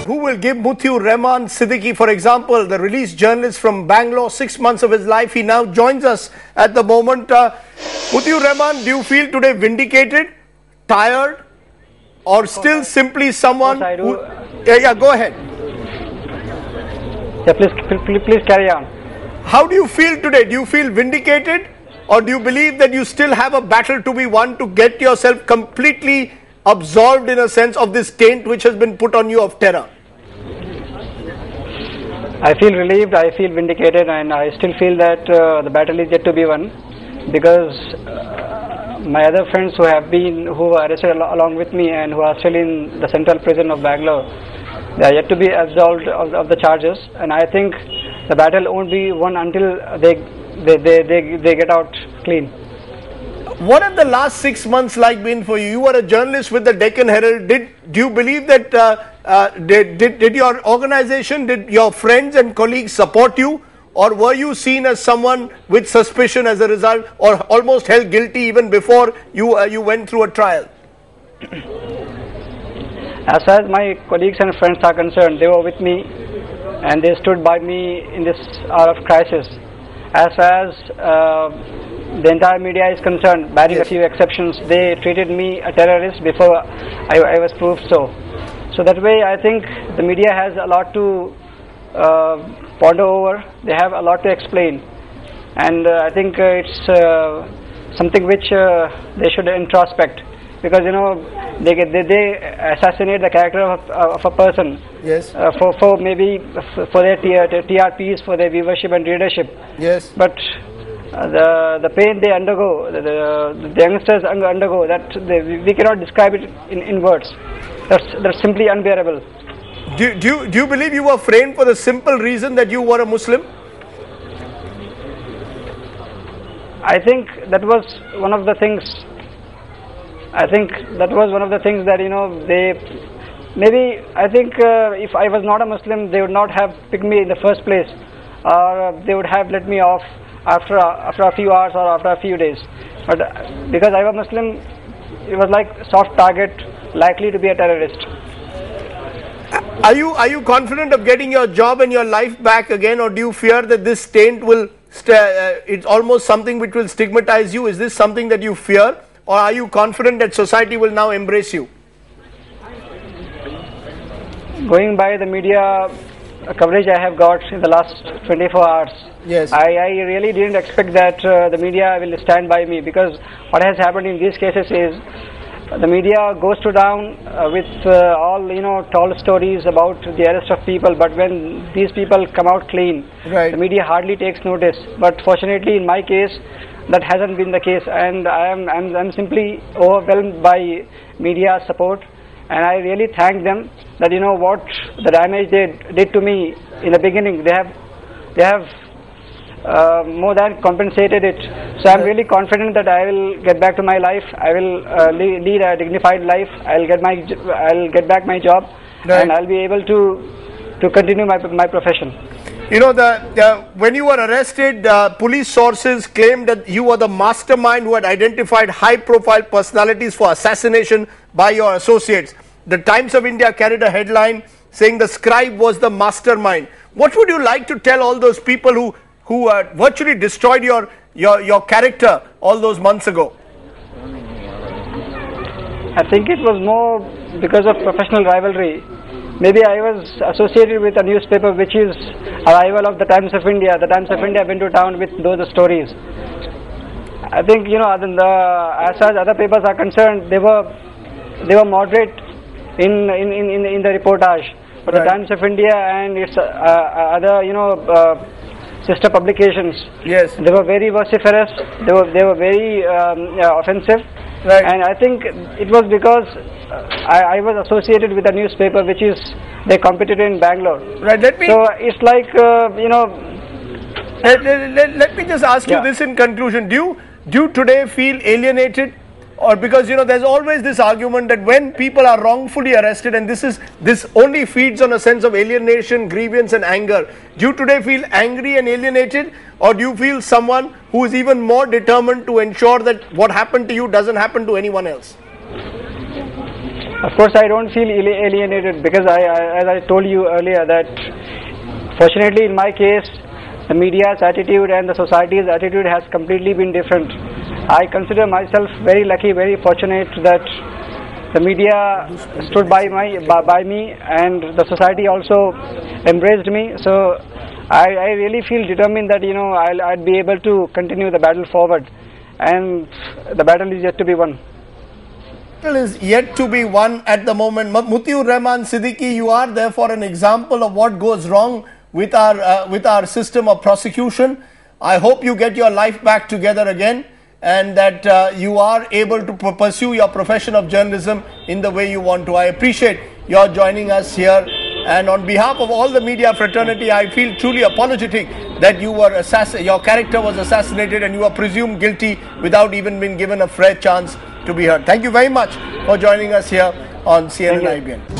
who will give MR Siddiqui, for example, the released journalist from Bangalore, 6 months of his life. He now joins us at the moment. Rahman, do you feel today vindicated, tired, or still simply someone who... Yeah, go ahead. Yeah, please carry on. How do you feel today? Do you feel vindicated, or do you believe that you still have a battle to be won to get yourself completely absolved, in a sense, of this taint which has been put on you of terror? I feel relieved, I feel vindicated, and I still feel that the battle is yet to be won, because my other friends who were arrested along with me and who are still in the central prison of Bangalore, they are yet to be absolved of the charges, and I think the battle won't be won until they get out clean. What have the last 6 months like been for you? You were a journalist with the Deccan Herald. Do you believe that did your organization, did your friends and colleagues support you, or were you seen as someone with suspicion as a result, or almost held guilty even before you went through a trial? As far as my colleagues and friends are concerned, they were with me and they stood by me in this hour of crisis. As far as the entire media is concerned, barring a few exceptions, they treated me a terrorist before I was proved so. So that way, I think the media has a lot to ponder over. They have a lot to explain, and I think it's something which they should introspect, because they assassinate the character of a person. Yes. For their TRPs, for their viewership and readership. Yes. But the pain they undergo, the youngsters undergo, that we cannot describe it in words. That's simply unbearable. Do you believe you were framed for the simple reason that you were a Muslim? I think that was one of the things. that I think if I was not a Muslim, they would not have picked me in the first place, or they would have let me off after a few hours or after a few days. But because I was Muslim, it was like soft target, likely to be a terrorist. Are you confident of getting your job and your life back again, or do you fear that this taint will it's almost something which will stigmatize you? Is this something that you fear, or are you confident that society will now embrace you? Going by the media coverage I have got in the last 24 hours, yes, I really didn't expect that the media will stand by me, because what has happened in these cases is the media goes to down with all tall stories about the arrest of people, but when these people come out clean, right, the media hardly takes notice. But fortunately, in my case, that hasn't been the case, and I'm simply overwhelmed by media support, and I really thank them that what the damage they did to me in the beginning, they have more than compensated it. So I'm really confident that I will get back to my life. I will lead a dignified life. I'll get back my job, right, and I'll be able to continue my profession. When you were arrested, police sources claimed that you were the mastermind who had identified high-profile personalities for assassination by your associates. The Times of India carried a headline saying the scribe was the mastermind. What would you like to tell all those people who virtually destroyed your character all those months ago? I think it was more because of professional rivalry. Maybe I was associated with a newspaper which is a rival of the Times of India. The Times of India went to town with those stories. I think as far as other papers are concerned, they were moderate in the reportage. But right, the Times of India and its other sister publications, yes, they were very vociferous. They were very offensive. Right. And I think it was because I was associated with a newspaper which is their competitor in Bangalore. Right. So it's like Let me just ask you this in conclusion. Do you today feel alienated? Or because there's always this argument that when people are wrongfully arrested, and this only feeds on a sense of alienation, grievance and anger. Do you today feel angry and alienated, or do you feel someone who is even more determined to ensure that what happened to you doesn't happen to anyone else? Of course, I don't feel alienated because as I told you earlier, that fortunately in my case, the media's attitude and the society's attitude has completely been different. I consider myself very lucky, very fortunate that the media stood by me, and the society also embraced me. So I really feel determined that I'd be able to continue the battle forward, and the battle is yet to be won. Is yet to be won at the moment. Mutiur Rahman Siddiqui, you are therefore an example of what goes wrong with our system of prosecution. I hope you get your life back together again, and that you are able to pursue your profession of journalism in the way you want to. I appreciate your joining us here, and on behalf of all the media fraternity, I feel truly apologetic that your character was assassinated and you are presumed guilty without even being given a fair chance to be heard. Thank you very much for joining us here on CNN IBN.